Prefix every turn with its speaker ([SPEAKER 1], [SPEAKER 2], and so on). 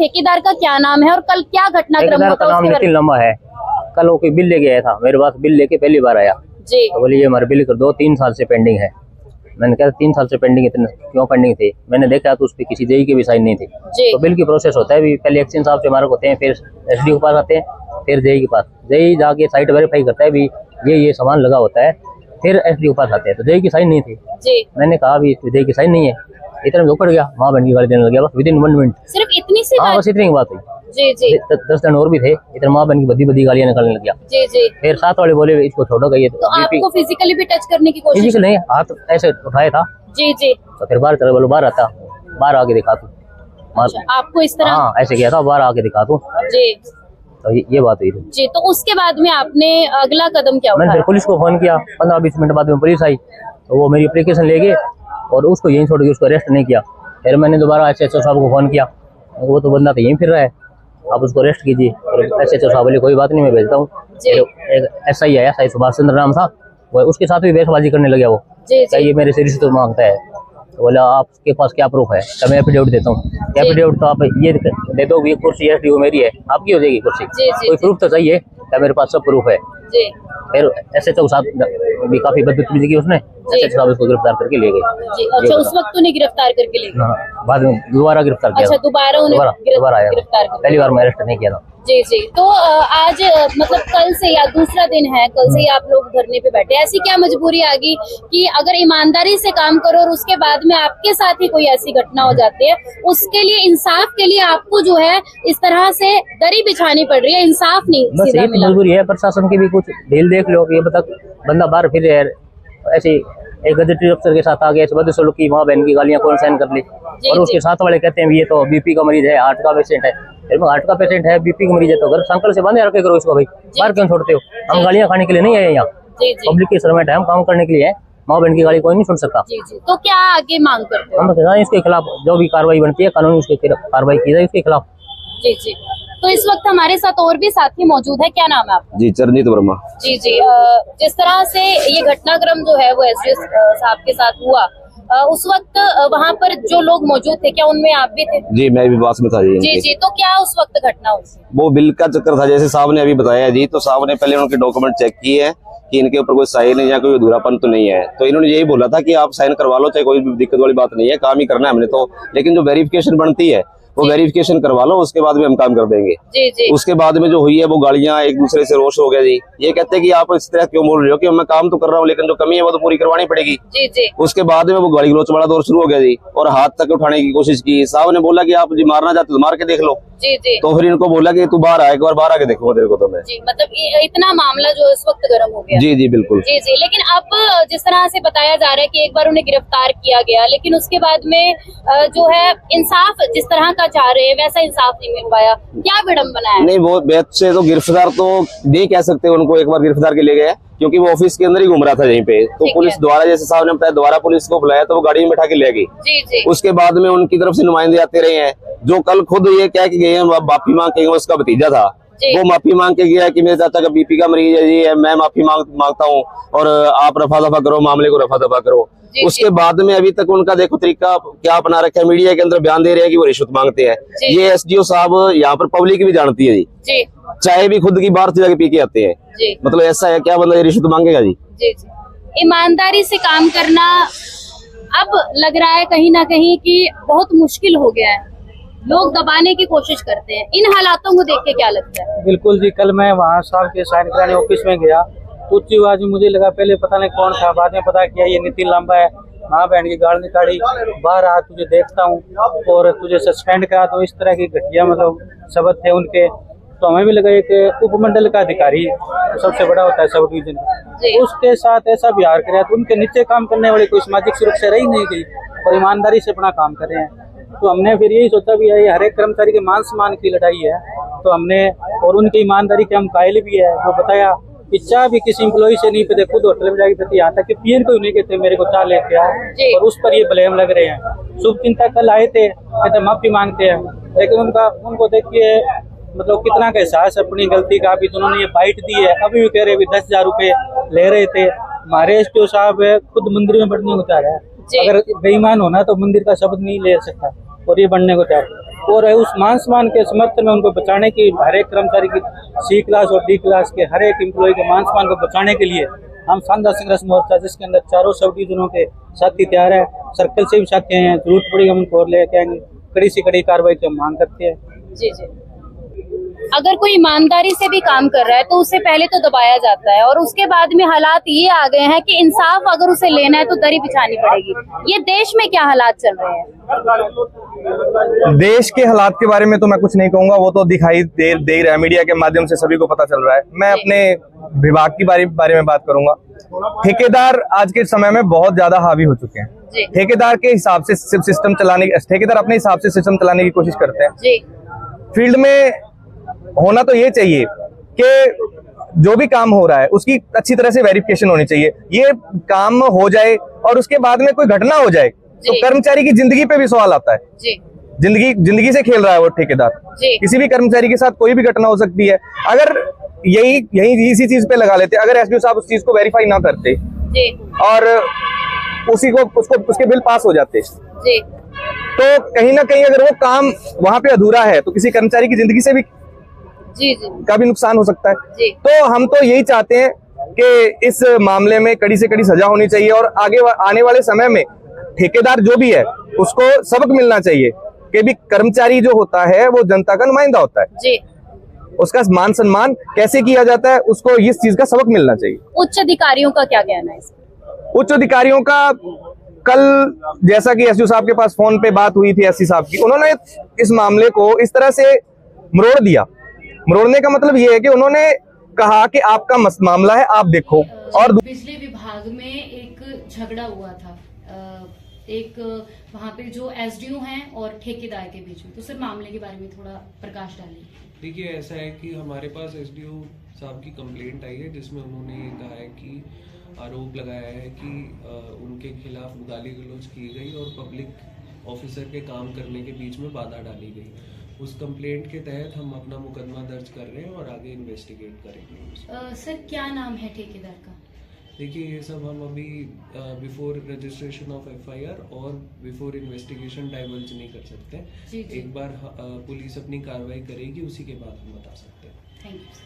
[SPEAKER 1] ठेकेदार का क्या नाम है और कल क्या घटनाक्रम हुआ था?
[SPEAKER 2] नाम नितिन लम्बा है। कल वो कोई बिल लेके आया था मेरे पास, बिल लेके पहली बार आया
[SPEAKER 1] जी।
[SPEAKER 2] तो बोले ये हमारे बिल कर दो, 3 साल से पेंडिंग है। मैंने कहा 3 साल से पेंडिंग, इतने क्यों पेंडिंग थे? मैंने देखा तो उस पर किसी जेई के भी साइन नहीं थे। तो बिल की प्रोसेस होता है, भी पहले एक्सचेंज साहब से हमारे होते हैं, फिर एसडीओ के पास आते हैं, फिर जेई के पास। जेई जाके साइट वेरीफाई करता है भी ये सामान लगा होता है, फिर एसडीओ के पास आते हैं। तो जेई की साइन नहीं थी जी। मैंने कहा भी जेई की साइन नहीं है, इतना में उकड़ गया, माँ बहन की गाली देने लग गया बस विदिन 1 मिनट।
[SPEAKER 1] सिर्फ इतनी सी
[SPEAKER 2] हाँ बस इतनी की बात हुई जी। 10 जन और भी थे, इधर माँ बहन की बदी गालियां निकालने लग गया जी। फिर साथ वाले बोले इसको छोड़ो गई।
[SPEAKER 1] तो आपको फिजिकली भी टच करने की कोशिश?
[SPEAKER 2] फिजिकल नहीं, हाथ ऐसे उठाया था जी। तो फिर बाहर चले, बोलो बाहर आता, बाहर आके दिखा तू।
[SPEAKER 1] आपको इस तरह?
[SPEAKER 2] हाँ ऐसे किया था, बाहर आके दिखा तू जी। तो ये बात हुई थी
[SPEAKER 1] जी। तो उसके बाद में आपने अगला कदम क्या उठाया?
[SPEAKER 2] मैंने फिर पुलिस को फोन किया, 15-20 मिनट बाद में पुलिस आई, तो वो मेरी एप्लीकेशन ले गए और उसको यहीं छोड़ के उसको अरेस्ट नहीं किया। फिर मैंने दोबारा एसएचओ साहब को फोन किया, वो तो बंदा तो यहीं फिर रहा है, आप उसको अरेस्ट कीजिए। और एसएचओ साहब बोले कोई बात नहीं, मैं भेजता हूँ। एक एसआई आया, साई सुभाष चंद्र नाम था, वो उसके साथ भी बहसबाजी करने लगे। वो ये मेरे से रिश्वत मांगता है, तो बोला आपके पास क्या प्रूफ है? तो मैं एफिडेविट देता हूँ। एफिडेविट तो आप ये दे दो, ये कुर्सी एसडीओ मेरी है, आपकी हो जाएगी कुर्सी, कोई प्रूफ तो चाहिए। क्या मेरे पास सब प्रूफ है जी। फिर एसएचओ साहब भी काफी बदतमीजी की उसने, एसएचओ साहब उसको गिरफ्तार करके ले गए
[SPEAKER 1] जी। अच्छा, उस वक्त उन्हें गिरफ्तार करके ले गए?
[SPEAKER 2] बाद में दोबारा गिरफ्तार किया।
[SPEAKER 1] अच्छा, दोबारा आया,
[SPEAKER 2] पहली बार मैं अरेस्ट नहीं किया था
[SPEAKER 1] जी जी। तो आज मतलब कल से या दूसरा दिन है, कल से ही आप लोग धरने पे बैठे, ऐसी क्या मजबूरी आ गई कि अगर ईमानदारी से काम करो और उसके बाद में आपके साथ ही कोई ऐसी घटना हो जाती है, उसके लिए इंसाफ के लिए आपको जो है इस तरह से दरी बिछानी पड़ रही है, इंसाफ नहीं
[SPEAKER 2] बस एक मजबूरी है। प्रशासन की भी कुछ ढील देख लो, ये बता बंदा बाहर फिर ऐसे एक गजेटेड अफसर के साथ आ गया, बदसलूक की, माँ बहन की गालियां कौन सहन कर ली। और उसके साथ वाले कहते हैं ये तो बीपी का मरीज है, हार्ट का पेशेंट है। हार्ट का पेशेंट है, बीपी का मरीज है, तो घर संकल से बांधे रखे करो इसको भाई, बाहर क्यों छोड़ते हो? हम गालियां खाने के लिए नहीं आए यहाँ, पब्लिक की सर्वेंट है, हम काम करने के लिए है। माँ बहन की गाली कोई नहीं सुन सकता
[SPEAKER 1] जी जी। तो क्या आगे मांग करते हो?
[SPEAKER 2] हम इसके खिलाफ जो भी कार्रवाई बनती है, कानूनी उसके कार्रवाई की जाए इसके खिलाफ जी
[SPEAKER 1] जी। तो इस वक्त हमारे साथ और भी साथी मौजूद है, क्या नाम है आपका?
[SPEAKER 3] जी चरणजीत वर्मा
[SPEAKER 1] जी जी। जिस तरह से ये घटनाक्रम जो है वो एसडीओ साहब के साथ हुआ, उस वक्त वहाँ पर जो लोग मौजूद थे, क्या उनमें आप भी थे?
[SPEAKER 3] जी मैं भी पास में था जी।
[SPEAKER 1] जी जी। तो क्या उस वक्त घटना हुई?
[SPEAKER 3] वो बिल का चक्कर था, जैसे साहब ने अभी बताया जी। तो साहब ने पहले उनके डॉक्यूमेंट चेक किए हैं कि इनके ऊपर कोई साइन या कोई अधूरापन तो नहीं है। तो इन्होंने यही बोला था कि आप साइन करवा लो, चाहे कोई भी दिक्कत वाली बात नहीं है, काम ही करना है हमने तो। लेकिन जो वेरिफिकेशन बनती है वो वेरिफिकेशन करवा लो, उसके बाद भी हम काम कर देंगे
[SPEAKER 1] जी जी।
[SPEAKER 3] उसके बाद में जो हुई है वो गालियां एक दूसरे से रोष हो गया जी। ये कहते हैं कि आप इस तरह क्यों बोल रहे हो कि मैं काम तो कर रहा हूँ, लेकिन जो कमी है वो तो पूरी करवानी पड़ेगी
[SPEAKER 1] जी जी।
[SPEAKER 3] उसके बाद में वो गाली गलौच वाला दौर शुरू हो गया जी, और हाथ तक उठाने की कोशिश की। साहब ने बोला कि आप जी मारना चाहते तो मार के देख लो
[SPEAKER 1] जी जी।
[SPEAKER 3] तो फिर इनको बोला कि तू बाहर आ, एक बार बाहर आके देखो तेरे को। तो मैं
[SPEAKER 1] जी, मतलब इतना मामला जो इस वक्त गर्म हो गया।
[SPEAKER 3] जी जी बिल्कुल
[SPEAKER 1] जी जी। लेकिन अब जिस तरह से बताया जा रहा है कि एक बार उन्हें गिरफ्तार किया गया, लेकिन उसके बाद में जो है इंसाफ जिस तरह का चाह रहे हैं वैसा इंसाफ नहीं मिल पाया, क्या विडंबना है?
[SPEAKER 3] नहीं, वो बेहद से तो गिरफ्तार तो नहीं कह सकते, उनको एक बार गिरफ्तार के ले गए क्योंकि वो ऑफिस के अंदर ही घूम रहा था यहीं पे। तो पुलिस द्वारा, जैसे साहब ने बताया, दोबारा पुलिस को बुलाया तो वो गाड़ी में बैठा के ले गई
[SPEAKER 1] जी जी। उसके
[SPEAKER 3] बाद में उनकी तरफ से नुमाइंदे आते रहे हैं, जो कल खुद ये कह के गए हैं माफी मांग के, उसका भतीजा था वो माफी मांग के गया कि मेरे चाचा का बीपी का मरीज है जी, मैं माफी मांगता हूँ और आप रफा दफा करो, मामले को रफा दफा करो। उसके बाद में अभी तक उनका देखो तरीका क्या अपना रखा है, मीडिया के अंदर बयान दे रहे हैं कि वो रिश्वत मांगते हैं। ये एसडीओ साहब यहाँ पर पब्लिक भी जानती है जी, चाहे भी खुद की बाहर से जाके पी के आते हैं। मतलब ऐसा है, क्या बंदा ये रिश्वत मांगेगा जी?
[SPEAKER 1] जी जी। ईमानदारी से काम करना अब लग रहा है कहीं ना कहीं कि बहुत मुश्किल हो गया है, लोग दबाने की कोशिश करते हैं। इन हालातों को देख के क्या लगता है?
[SPEAKER 4] बिल्कुल जी, कल मैं वहाँ साहब के साइन कराने ऑफिस में गया तो उच्च आवाज में मुझे लगा, पहले पता नहीं कौन था, बाद में पता किया ये नितिन लंबा है, माँ बहन की गाल निकाली, बाहर आ तुझे देखता हूँ और तुझे सस्पेंड करा। तो इस तरह की घटिया मतलब शब्द थे उनके। तो हमें भी लगा एक उपमंडल का अधिकारी सबसे बड़ा होता है सब डिवीजन, तो उसके साथ ऐसा व्यवहार कराया। तो उनके नीचे काम करने वाली कोई सामाजिक सुरक्षा रही नहीं गई और ईमानदारी से अपना काम कर रहे हैं। तो हमने फिर यही सोचा भी ये हर एक कर्मचारी के मान सम्मान की लड़ाई है, तो हमने और उनकी ईमानदारी के हम कायल भी है। वो बताया कि चाह भी किसी एम्प्लॉय से नहीं पीते, खुद होटल में जाके यहाँ तक कि पीएन को नहीं कहते मेरे को चाह लेके आए, और उस पर ये ब्लेम लग रहे हैं। शुभ चिंता कल आए थे, कहते माफी मांगते हैं, लेकिन उनको देखिए मतलब कितना का एहसास अपनी गलती का। अभी तो उन्होंने ये बाइट दी है, अभी भी कह रहे 10,000 रुपए ले रहे थे। हमारे एसडीओ साहब खुद मंदिर में बढ़ने को चाह रहा है, अगर बेईमान होना तो मंदिर का शब्द नहीं ले सकता और ये बनने को तैयार। और उस मान सम्मान के समर्थन में उनको बचाने की, हर एक कर्मचारी की C क्लास और D क्लास के हर एक एम्प्लॉय के मान सम्मान को बचाने के लिए हम शानदार संघर्ष मोर्चा, जिसके अंदर चारों सब डिवीजनों के साथी तैयार है, सर्कल से भी साथी हैं, जरूरत पड़ी हम उनको और लेके आएंगे। कड़ी से कड़ी कार्रवाई की हम मांग करते हैं।
[SPEAKER 1] जी जी। अगर कोई ईमानदारी से भी काम कर रहा है तो उससे पहले तो दबाया जाता है, और उसके बाद में हालात ये आ गए हैं कि इंसाफ अगर उसे लेना है तो दरी बिछानी पड़ेगी। ये देश में क्या हालात चल रहे हैं?
[SPEAKER 5] देश के हालात के बारे में तो मैं कुछ नहीं कहूंगा, वो तो दिखाई दे रहा है, मीडिया के माध्यम से सभी को पता चल रहा है। मैं अपने विभाग की बारे में बात करूंगा। ठेकेदार आज के समय में बहुत ज्यादा हावी हो चुके हैं। ठेकेदार के हिसाब से सिस्टम चलाने, ठेकेदार अपने हिसाब से सिस्टम चलाने की कोशिश करते हैं।
[SPEAKER 1] जी।
[SPEAKER 5] फील्ड में होना तो ये चाहिए कि जो भी काम हो रहा है उसकी अच्छी तरह से वेरिफिकेशन होनी चाहिए। ये काम हो जाए और उसके बाद में कोई घटना हो जाए तो कर्मचारी की जिंदगी पे भी सवाल आता है।
[SPEAKER 1] जी।
[SPEAKER 5] जिंदगी से खेल रहा है वो ठेकेदार। किसी भी कर्मचारी के साथ कोई भी घटना हो सकती है। अगर यही इसी चीज पे लगा लेते, अगर एसडीओ साहब उस चीज को वेरीफाई ना करते और उसके बिल पास हो जाते तो कहीं ना कहीं अगर वो काम वहां पे अधूरा है तो किसी कर्मचारी की जिंदगी से भी का भी नुकसान हो सकता है। तो हम तो यही चाहते हैं कि इस मामले में कड़ी से कड़ी सजा होनी चाहिए और आगे आने वाले समय में ठेकेदार जो भी है उसको सबक मिलना चाहिए कि भी कर्मचारी जो होता है वो जनता का नुमाइंदा होता है
[SPEAKER 1] जी।
[SPEAKER 5] उसका मान सम्मान कैसे किया जाता है, उसको इस चीज का सबक मिलना चाहिए।
[SPEAKER 1] उच्च अधिकारियों का क्या कहना है इसमें?
[SPEAKER 5] उच्च अधिकारियों का कल जैसा कि एसडीओ साहब के पास फोन पे बात हुई थी एससी साहब की, उन्होंने इस मामले को इस तरह से मरोड़ दिया। मरोड़ने का मतलब ये है कि उन्होंने कहा कि आपका मामला है, आप देखो। और
[SPEAKER 6] बिजली विभाग में एक झगड़ा हुआ था, एक वहाँ पे जो एसडीओ हैं और ठेकेदार के बीच में, तो सर मामले के बारे में थोड़ा प्रकाश डालिए।
[SPEAKER 7] देखिए, ऐसा है कि हमारे पास एसडीओ साहब की कंप्लेंट आई है जिसमें उन्होंने ये कहा है कि आरोप लगाया है कि उनके खिलाफ गाली गलौज की गई और पब्लिक ऑफिसर के काम करने के बीच में बाधा डाली गई। उस कंप्लेंट के तहत हम अपना मुकदमा दर्ज कर रहे हैं और आगे इन्वेस्टिगेट करेंगे।
[SPEAKER 6] सर क्या नाम है ठेकेदार का?
[SPEAKER 7] देखिए, ये सब हम अभी बिफोर रजिस्ट्रेशन ऑफ एफआईआर और बिफोर इन्वेस्टिगेशन डाइवर्ज नहीं कर सकते। एक बार पुलिस अपनी कार्रवाई करेगी, उसी के बाद हम बता सकते हैं।
[SPEAKER 6] Thank you.